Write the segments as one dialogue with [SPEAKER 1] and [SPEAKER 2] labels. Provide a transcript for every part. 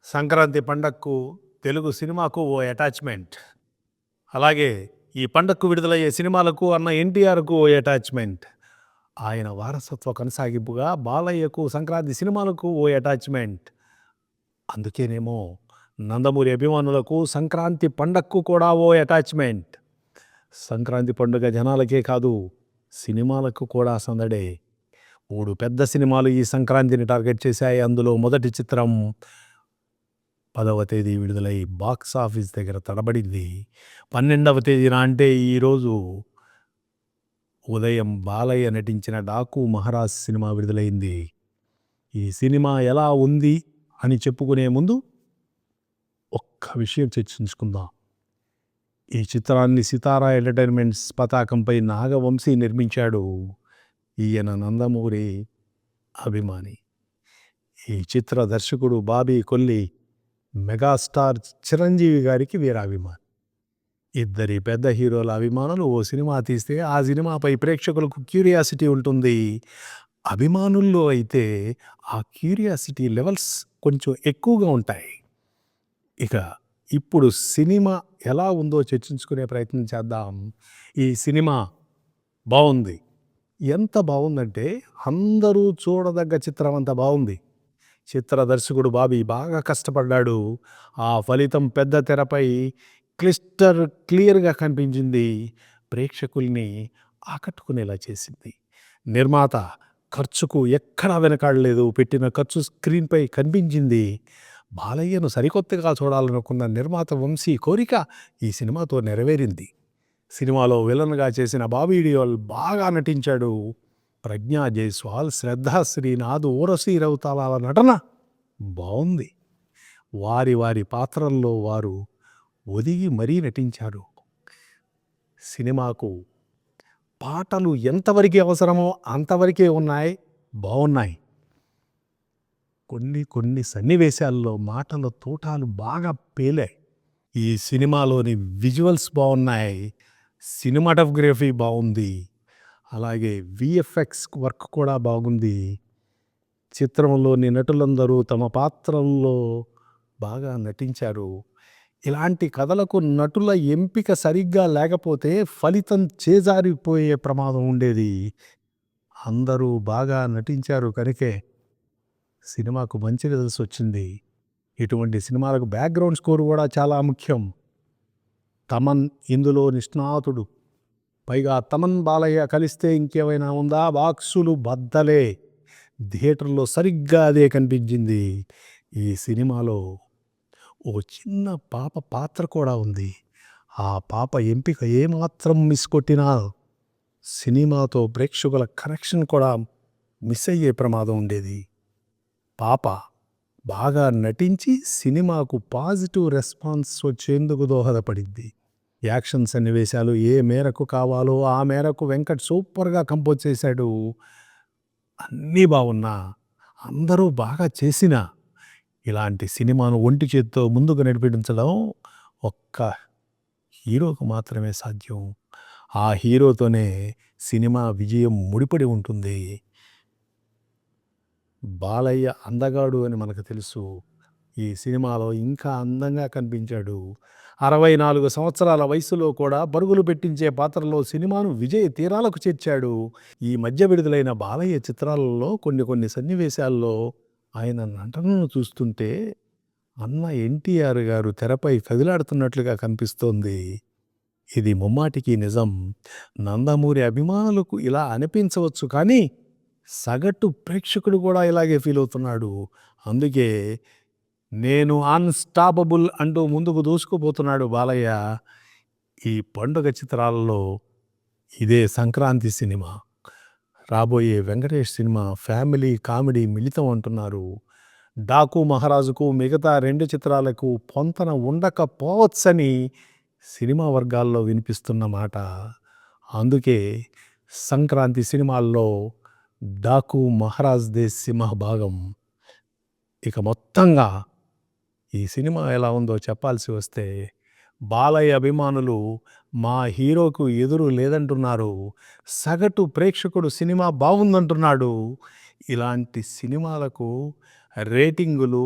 [SPEAKER 1] సంక్రాంతి పండగకు తెలుగు సినిమాకు ఓ అటాచ్‌మెంట్. అలాగే ఈ పండగకు విడుదలయ్యే సినిమాలకు అన్న ఎన్టీఆర్‌కు ఓ అటాచ్‌మెంట్. ఆయన వారసత్వ కొనసాగింపుగా బాలయ్యకు సంక్రాంతి సినిమాలకు ఓ అటాచ్‌మెంట్. అందుకేనేమో నందమూరి అభిమానులకు సంక్రాంతి పండగకు కూడా ఓ అటాచ్‌మెంట్. సంక్రాంతి పండుగ జనాలకే కాదు, సినిమాలకు కూడా సందడే. 3 పెద్ద సినిమాలు ఈ సంక్రాంతిని టార్గెట్ చేశాయి. అందులో మొదటి చిత్రం 10వ తేదీ విడుదలై బాక్స్ ఆఫీస్ దగ్గర తడబడింది. 12వ తేదీన అంటే ఈరోజు ఉదయం బాలయ్య నటించిన 'డాకు మహారాజ్' సినిమా విడుదలైంది. ఈ సినిమా ఎలా ఉంది అని చెప్పుకునే ముందు ఒక్క విషయం చర్చించుకుందాం. ఈ చిత్రాన్ని సితారా ఎంటర్టైన్మెంట్స్ పతాకంపై నాగవంశీ నిర్మించాడు. ఈయన నందమూరి అభిమాని. ఈ చిత్ర దర్శకుడు బాబీ కొల్లి మెగాస్టార్ చిరంజీవి గారికి వీరాభిమాని. ఇద్దరి పెద్ద హీరోల అభిమానులు ఓ సినిమా తీస్తే ఆ సినిమాపై ప్రేక్షకులకు క్యూరియాసిటీ ఉంటుంది. అభిమానుల్లో అయితే ఆ క్యూరియాసిటీ లెవెల్స్ కొంచెం ఎక్కువగా ఉంటాయి. ఇక ఇప్పుడు సినిమా ఎలా ఉందో చర్చించుకునే ప్రయత్నం చేద్దాం. ఈ సినిమా బావుంది. ఎంత బావుందంటే అందరూ చూడదగ్గ చిత్రం అంత బావుంది. చిత్ర దర్శకుడు బాబీ బాగా కష్టపడ్డాడు. ఆ ఫలితం పెద్ద తెరపై క్లియర్‌గా కనిపించింది. ప్రేక్షకుల్ని ఆకట్టుకునేలా చేసింది. నిర్మాత ఖర్చుకు ఎక్కడా వెనకాడలేదు. పెట్టిన ఖర్చు స్క్రీన్‌పై కనిపించింది. బాలయ్యను సరికొత్తగా చూడాలనుకున్న నిర్మాత వంశీ కోరిక ఈ సినిమాతో నెరవేరింది. సినిమాలో విలన్‌గా చేసిన బాబీ డియోల్ బాగా నటించాడు. ప్రజ్ఞా జైస్వాల్, శ్రద్ధా శ్రీనాథ్, ఊర్వశీ రౌతాలాల నటన బావుంది. వారి వారి పాత్రల్లో వారు ఒదిగి మరీ నటించారు. సినిమాకు పాటలు ఎంతవరకు అవసరమో అంతవరకే ఉన్నాయి, బావున్నాయి. కొన్ని సన్నివేశాల్లో మాటల తూటాలు బాగా పేలాయి. ఈ సినిమాలోని విజువల్స్ బావున్నాయి. సినిమాటోగ్రఫీ బావుంది. అలాగే విఎఫ్ఎక్స్ వర్క్ కూడా బాగుంది. చిత్రంలోని నటులందరూ తమ పాత్రల్లో బాగా నటించారు. ఇలాంటి కథలకు నటుల ఎంపిక సరిగ్గా లేకపోతే ఫలితం చేజారిపోయే ప్రమాదం ఉండేది. అందరూ బాగా నటించారు కనుకే సినిమాకు మంచి రిజల్ట్స్ వచ్చింది. ఇటువంటి సినిమాలకు బ్యాక్‌గ్రౌండ్ స్కోర్ కూడా చాలా ముఖ్యం. తమన్ ఇందులో నిష్ణాతుడు. పైగా తమన్, బాలయ్య కలిస్తే ఇంకేమైనా ఉందా? బాక్సులు బద్దలే. థియేటర్‌లో సరిగ్గా అదే కనిపించింది. ఈ సినిమాలో ఓ చిన్న పాప పాత్ర కూడా ఉంది. ఆ పాప ఎంపిక ఏమాత్రం మిస్ కొట్టినా సినిమాతో ప్రేక్షకుల కనెక్షన్ కూడా మిస్ అయ్యే ప్రమాదం ఉండేది. పాప బాగా నటించి సినిమాకు పాజిటివ్ రెస్పాన్స్ వచ్చేందుకు దోహదపడింది. యాక్షన్ సన్నివేశాలు ఏ మేరకు కావాలో ఆ మేరకు వెంకట్ సూపర్‌గా కంపోజ్ చేశాడు. అన్నీ బావున్నా, అందరూ బాగా చేసినా ఇలాంటి సినిమాను ఒంటి చేత్తో ముందుకు నడిపించడం ఒక్క హీరోకు మాత్రమే సాధ్యం. ఆ హీరోతోనే సినిమా విజయం ముడిపడి ఉంటుంది. బాలయ్య అందగాడు అని మనకు తెలుసు. ఈ సినిమాలో ఇంకా అందంగా కనిపించాడు. 64 సంవత్సరాల వయసులో కూడా పరుగులు పెట్టించే పాత్రలో సినిమాను విజయ తీరాలకు చేర్చాడు. ఈ మధ్య విడుదలైన బాలయ్య చిత్రాలలో కొన్ని సన్నివేశాల్లో ఆయన నటనను చూస్తుంటే అన్న ఎన్టీఆర్ గారు తెరపై కదిలాడుతున్నట్లుగా కనిపిస్తోంది. ఇది ముమ్మాటికి నిజం. నందమూరి అభిమానులకు ఇలా అనిపించవచ్చు కానీ సగటు ప్రేక్షకుడు కూడా ఇలాగే ఫీల్ అవుతున్నాడు. అందుకే నేను అన్‌స్టాపబుల్ అంటూ ముందుకు దూసుకుపోతున్నాడు బాలయ్య. ఈ పండుగ చిత్రాలలో ఇదే సంక్రాంతి సినిమా. రాబోయే వెంకటేష్ సినిమా ఫ్యామిలీ, కామెడీ మిళితం అంటున్నారు. 'డాకు మహారాజు'కు మిగతా 2 చిత్రాలకు పొంతన ఉండకపోవచ్చని సినిమా వర్గాల్లో వినిపిస్తున్న మాట. అందుకే సంక్రాంతి సినిమాల్లో 'డాకు మహారాజ్‌దే సింహభాగం'. ఇక మొత్తంగా ఈ సినిమా ఎలా ఉందో చెప్పాల్సి వస్తే బాలయ్య అభిమానులు మా హీరోకు ఎదురు లేదంటున్నారు. సగటు ప్రేక్షకుడు సినిమా బావుందంటున్నాడు. ఇలాంటి సినిమాలకు రేటింగులు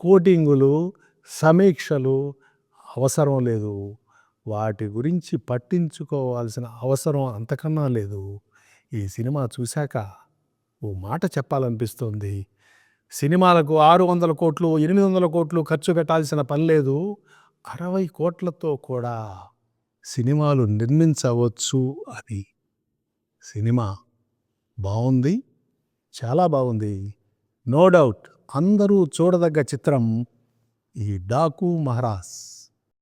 [SPEAKER 1] కోటింగులు, సమీక్షలు అవసరం లేదు. వాటి గురించి పట్టించుకోవాల్సిన అవసరం అంతకన్నా లేదు. ఈ సినిమా చూశాక ఓ మాట చెప్పాలనిపిస్తుంది. సినిమాలకు 600 కోట్లు, 800 కోట్లు ఖర్చు పెట్టాల్సిన పని లేదు. 60 కోట్లతో కూడా సినిమాలు నిర్మించవచ్చు అని. సినిమా బావుంది. చాలా బాగుంది. నో డౌట్ అందరూ చూడదగ్గ చిత్రం ఈ 'డాకు మహారాజ్'.